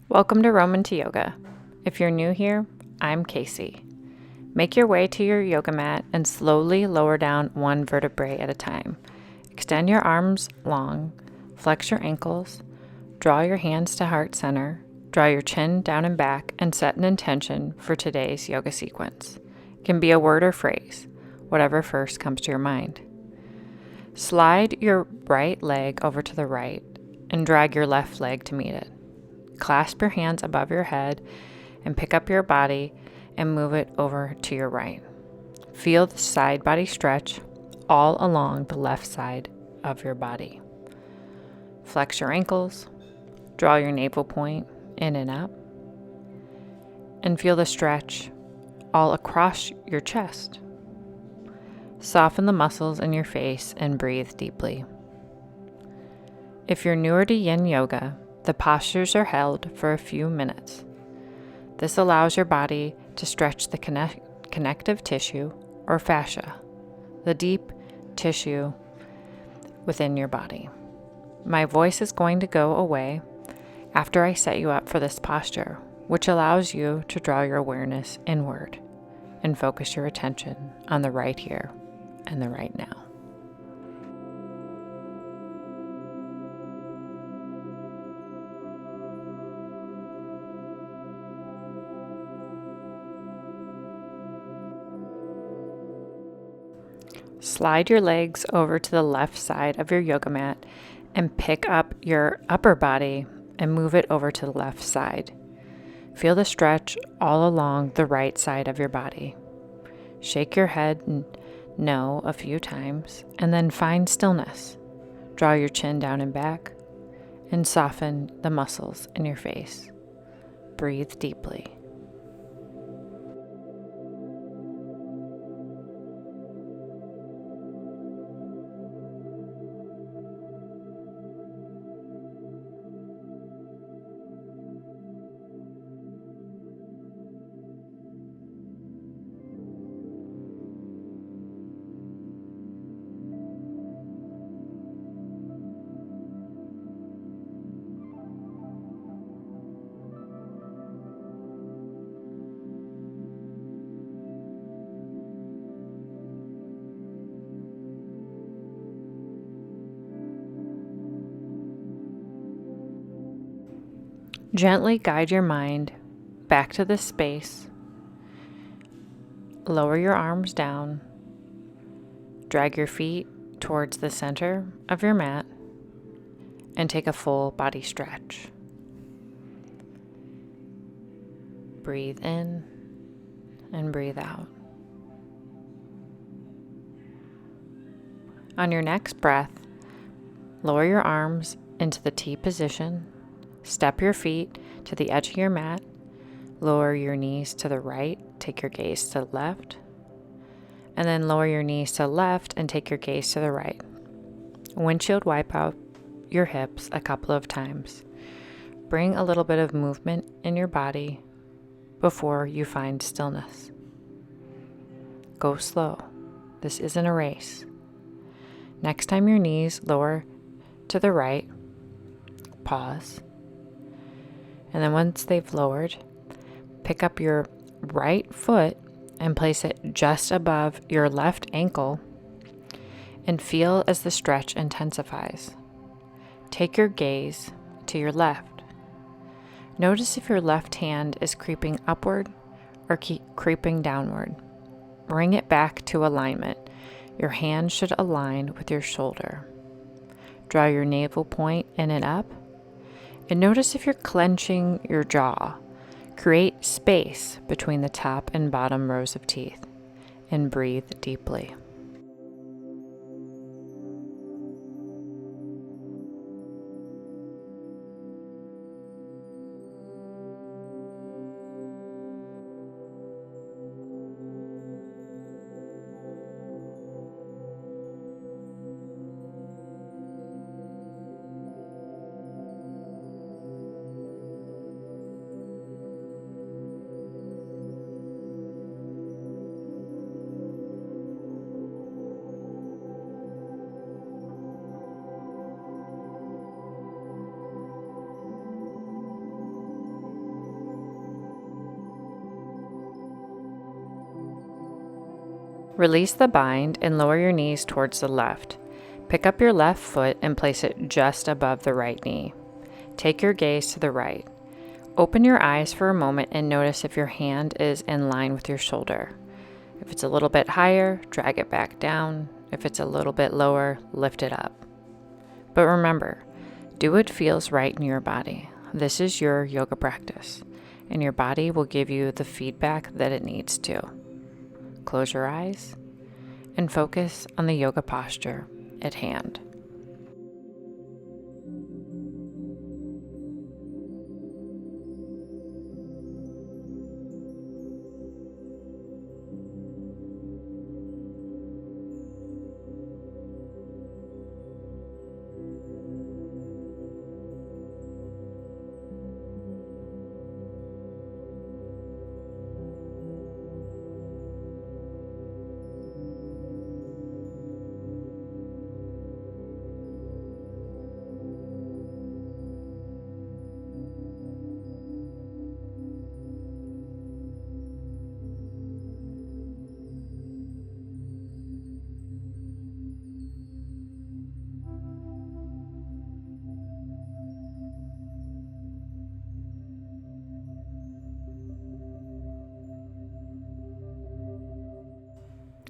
Welcome to Roman to Yoga. If you're new here, I'm Casey. Make your way to your yoga mat and slowly lower down one vertebrae at a time. Extend your arms long, flex your ankles, draw your hands to heart center, draw your chin down and back, and set an intention for today's yoga sequence. It can be a word or phrase, whatever first comes to your mind. Slide your right leg over to the right and drag your left leg to meet it. Clasp your hands above your head and pick up your body and move it over to your right. Feel the side body stretch all along the left side of your body. Flex your ankles, draw your navel point in and up, and feel the stretch all across your chest. Soften the muscles in your face and breathe deeply. If you're newer to Yin Yoga, the postures are held for a few minutes. This allows your body to stretch the connective tissue or fascia, the deep tissue within your body. My voice is going to go away after I set you up for this posture, which allows you to draw your awareness inward and focus your attention on the right here and the right now. Slide your legs over to the left side of your yoga mat and pick up your upper body and move it over to the left side. Feel the stretch all along the right side of your body. Shake your head no a few times and then find stillness. Draw your chin down and back and soften the muscles in your face. Breathe deeply. Gently guide your mind back to this space. Lower your arms down. Drag your feet towards the center of your mat and take a full body stretch. Breathe in and breathe out. On your next breath, lower your arms into the T position. Step your feet to the edge of your mat. Lower your knees to the right. Take your gaze to the left. And then lower your knees to the left and take your gaze to the right. Windshield wipe out your hips a couple of times. Bring a little bit of movement in your body before you find stillness. Go slow. This isn't a race. Next time your knees lower to the right, pause. And then once they've lowered, pick up your right foot and place it just above your left ankle and feel as the stretch intensifies. Take your gaze to your left. Notice if your left hand is creeping upward or creeping downward. Bring it back to alignment. Your hand should align with your shoulder. Draw your navel point in and up. And notice if you're clenching your jaw. Create space between the top and bottom rows of teeth and breathe deeply. Release the bind and lower your knees towards the left. Pick up your left foot and place it just above the right knee. Take your gaze to the right. Open your eyes for a moment and notice if your hand is in line with your shoulder. If it's a little bit higher, drag it back down. If it's a little bit lower, lift it up. But remember, do what feels right in your body. This is your yoga practice, and your body will give you the feedback that it needs to. Close your eyes and focus on the yoga posture at hand.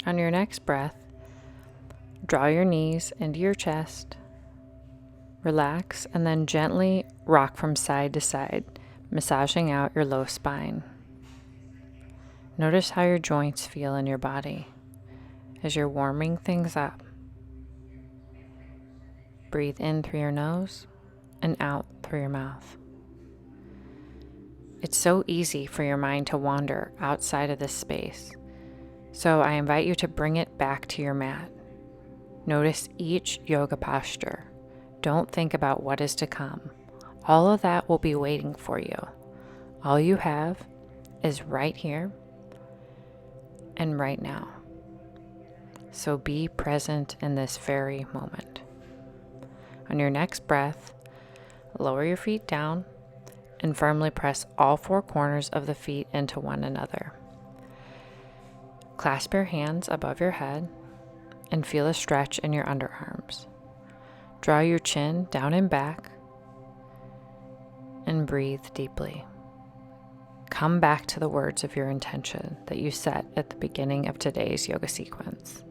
On your next breath, draw your knees into your chest, relax, and then gently rock from side to side, massaging out your low spine. Notice how your joints feel in your body as you're warming things up. Breathe in through your nose and out through your mouth. It's so easy for your mind to wander outside of this space, so I invite you to bring it back to your mat. Notice each yoga posture. Don't think about what is to come. All of that will be waiting for you. All you have is right here and right now. So be present in this very moment. On your next breath, lower your feet down and firmly press all four corners of the feet into one another. Clasp your hands above your head and feel a stretch in your underarms. Draw your chin down and back and breathe deeply. Come back to the words of your intention that you set at the beginning of today's yoga sequence.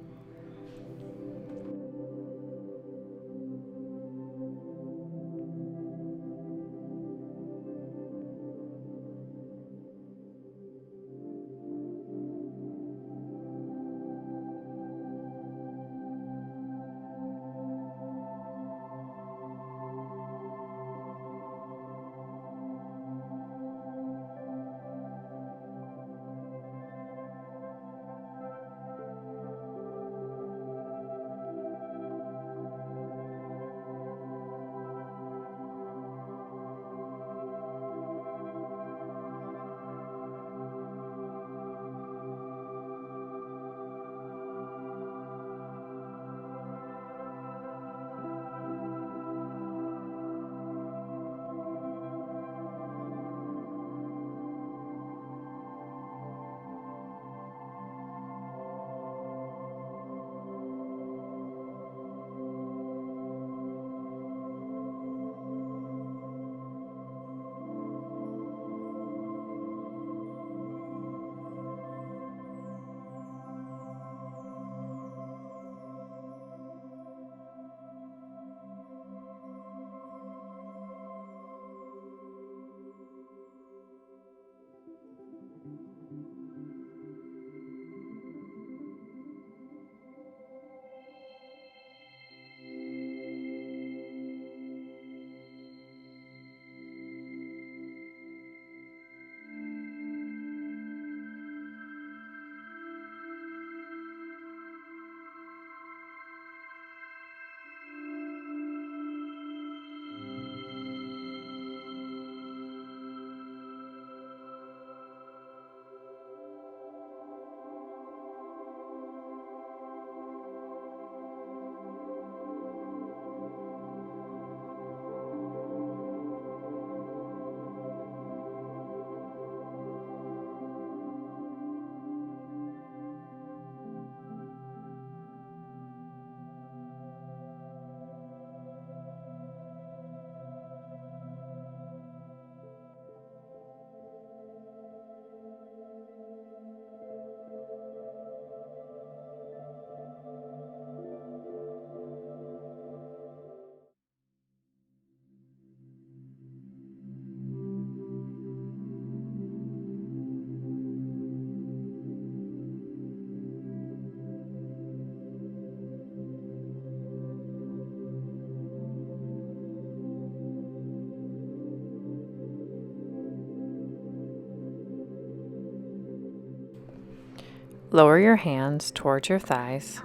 Lower your hands towards your thighs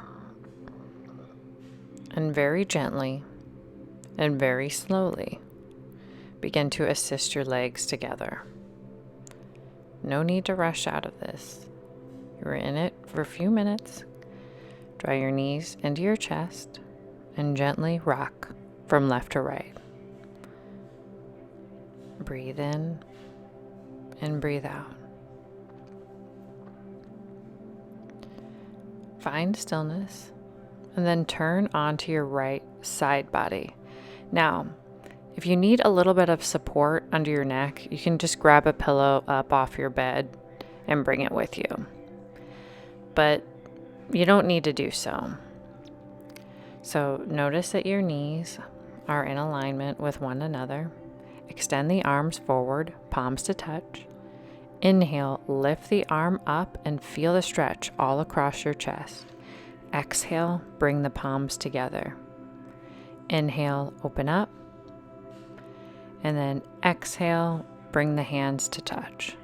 and very gently and very slowly begin to assist your legs together. No need to rush out of this. You're in it for a few minutes. Draw your knees into your chest and gently rock from left to right. Breathe in and breathe out. Find stillness and then turn onto your right side body. Now, if you need a little bit of support under your neck, you can just grab a pillow up off your bed and bring it with you. But you don't need to do so. So notice that your knees are in alignment with one another. Extend the arms forward, palms to touch. Inhale, lift the arm up and feel the stretch all across your chest. Exhale, bring the palms together. Inhale, open up. And then exhale, bring the hands to touch.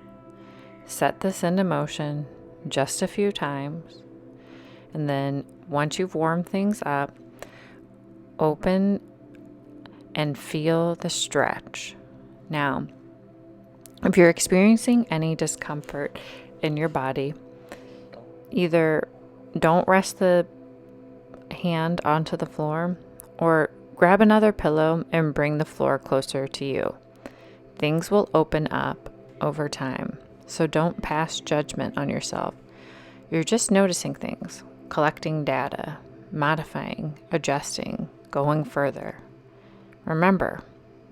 Set this into motion just a few times. And then once you've warmed things up, open and feel the stretch. Now, if you're experiencing any discomfort in your body, either don't rest the hand onto the floor or grab another pillow and bring the floor closer to you. Things will open up over time, so don't pass judgment on yourself. You're just noticing things, collecting data, modifying, adjusting, going further. Remember,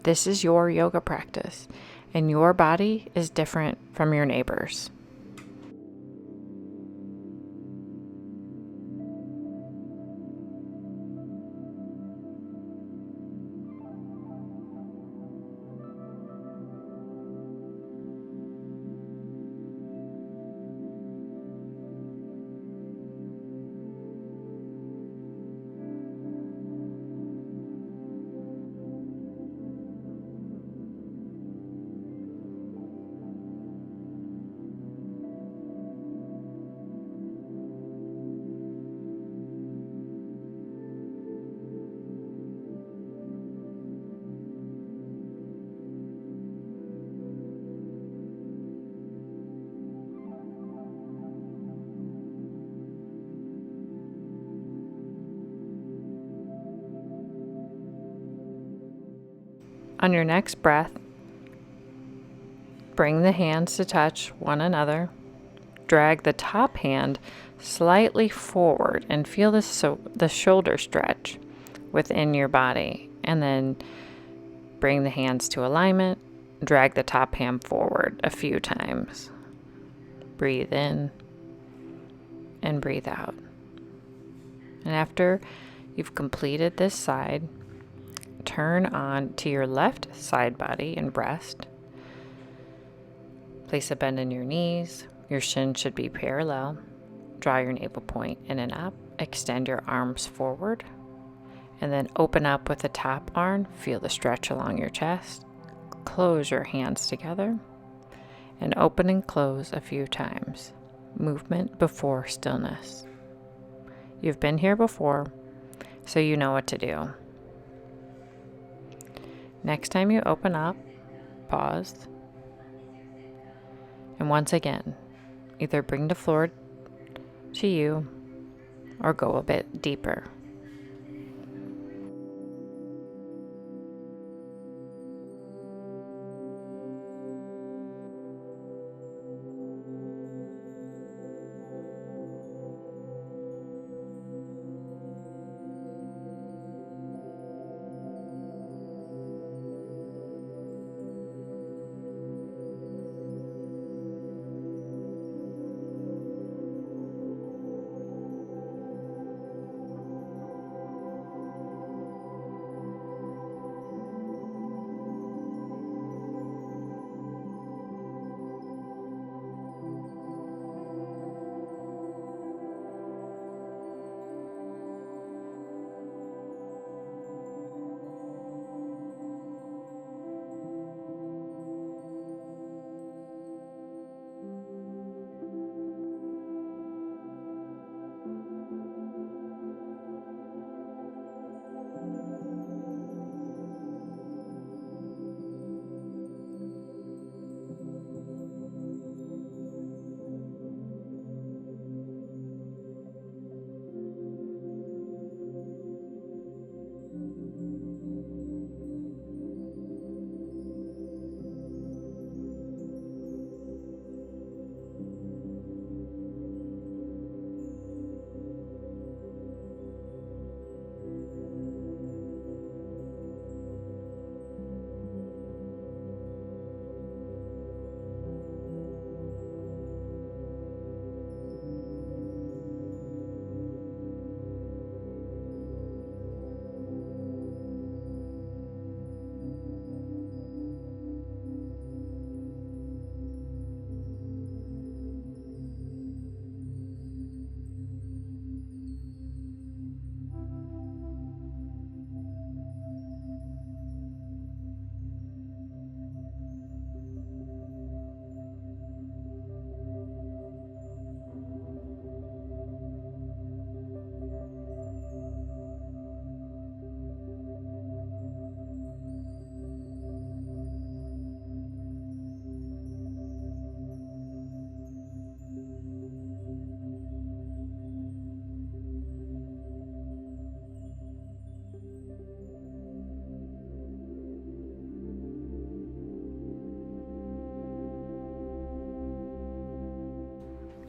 this is your yoga practice, and your body is different from your neighbor's. On your next breath, bring the hands to touch one another. Drag the top hand slightly forward and feel the shoulder stretch within your body. And then bring the hands to alignment. Drag the top hand forward a few times. Breathe in and breathe out. And after you've completed this side, turn on to your left side body and breast. Place a bend in your knees. Your shin should be parallel. Draw your navel point in and up. Extend your arms forward. And then open up with the top arm. Feel the stretch along your chest. Close your hands together. And open and close a few times. Movement before stillness. You've been here before, so you know what to do. Next time you open up, pause. And once again, either bring the floor to you or go a bit deeper.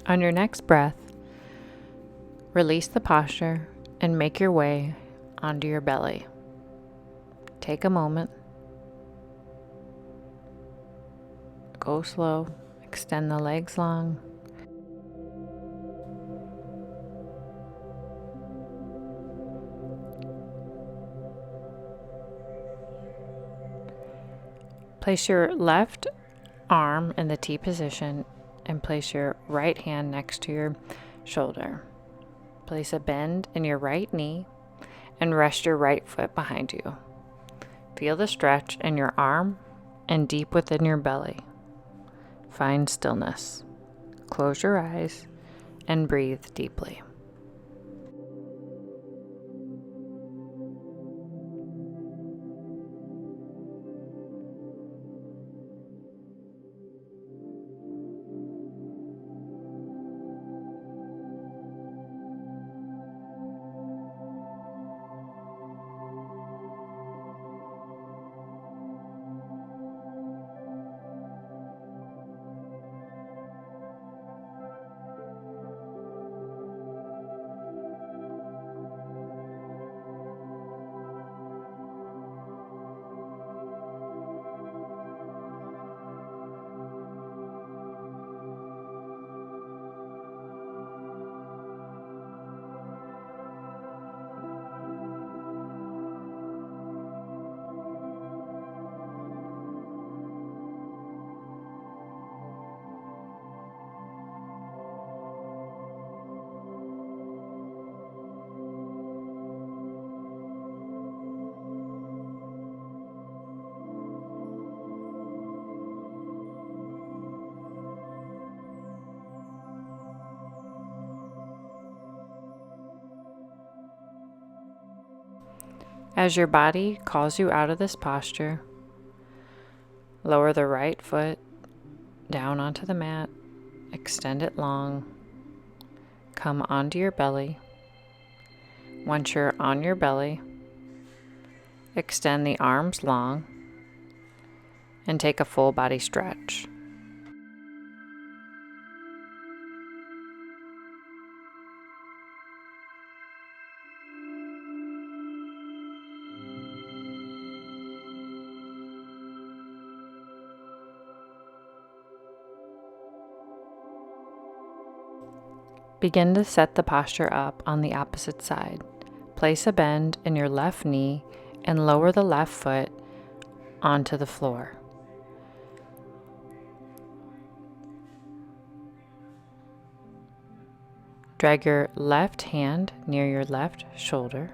On your next breath, release the posture and make your way onto your belly. Take a moment. Go slow. Extend the legs long. Place your left arm in the T position and place your right hand next to your shoulder. Place a bend in your right knee and rest your right foot behind you. Feel the stretch in your arm and deep within your belly. Find stillness. Close your eyes and breathe deeply. As your body calls you out of this posture, lower the right foot down onto the mat, extend it long, come onto your belly. Once you're on your belly, extend the arms long and take a full body stretch. Begin to set the posture up on the opposite side. Place a bend in your left knee and lower the left foot onto the floor. Drag your left hand near your left shoulder.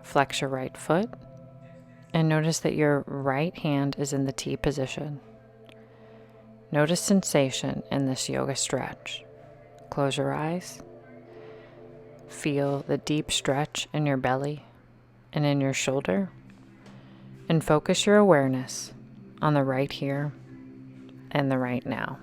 Flex your right foot and notice that your right hand is in the T position. Notice sensation in this yoga stretch. Close your eyes. Feel the deep stretch in your belly and in your shoulder, and focus your awareness on the right here and the right now.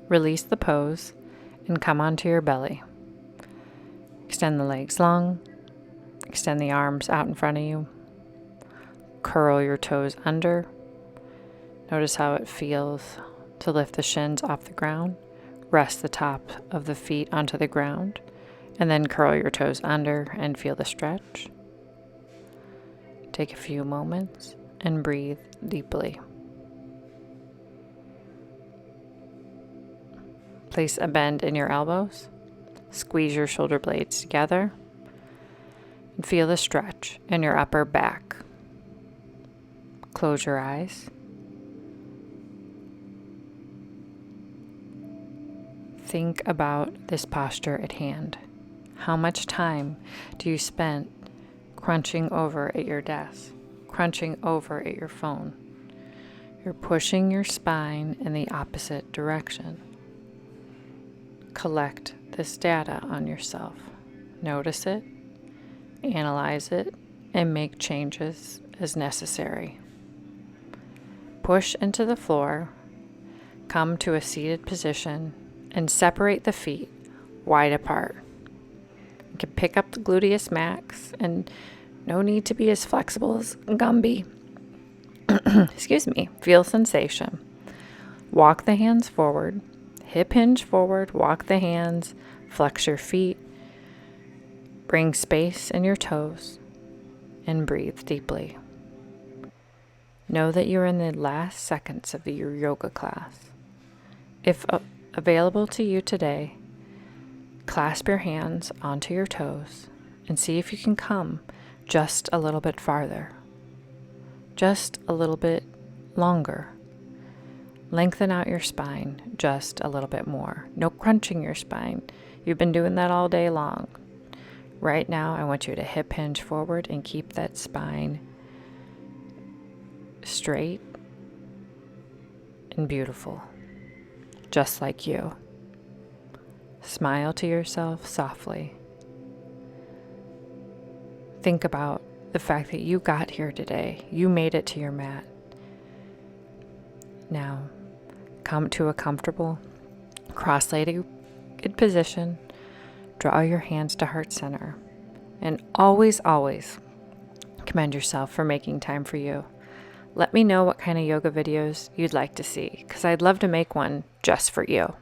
Release the pose and come onto your belly. Extend the legs long. Extend the arms out in front of you. Curl your toes under. Notice how it feels to lift the shins off the ground. Rest the top of the feet onto the ground, and then curl your toes under and feel the stretch. Take a few moments and breathe deeply. Place a bend in your elbows. Squeeze your shoulder blades together and feel the stretch in your upper back. Close your eyes. Think about this posture at hand. How much time do you spend crunching over at your desk, crunching over at your phone? You're pushing your spine in the opposite direction. Collect this data on yourself. Notice it, analyze it, and make changes as necessary. Push into the floor, come to a seated position, and separate the feet wide apart. You can pick up the gluteus max, and no need to be as flexible as Gumby. Excuse me. Feel sensation. Walk the hands forward, hip hinge forward, walk the hands, flex your feet, bring space in your toes, and breathe deeply. Know that you're in the last seconds of your yoga class. If available to you today, clasp your hands onto your toes and see if you can come just a little bit farther, just a little bit longer. Lengthen out your spine just a little bit more. No crunching your spine. You've been doing that all day long. Right now, I want you to hip hinge forward and keep that spine straight and beautiful, just like you. Smile to yourself softly. Think about the fact that you got here today. You made it to your mat. Now, come to a comfortable cross-legged position. Draw your hands to heart center. And always, always commend yourself for making time for you. Let me know what kind of yoga videos you'd like to see, because I'd love to make one just for you.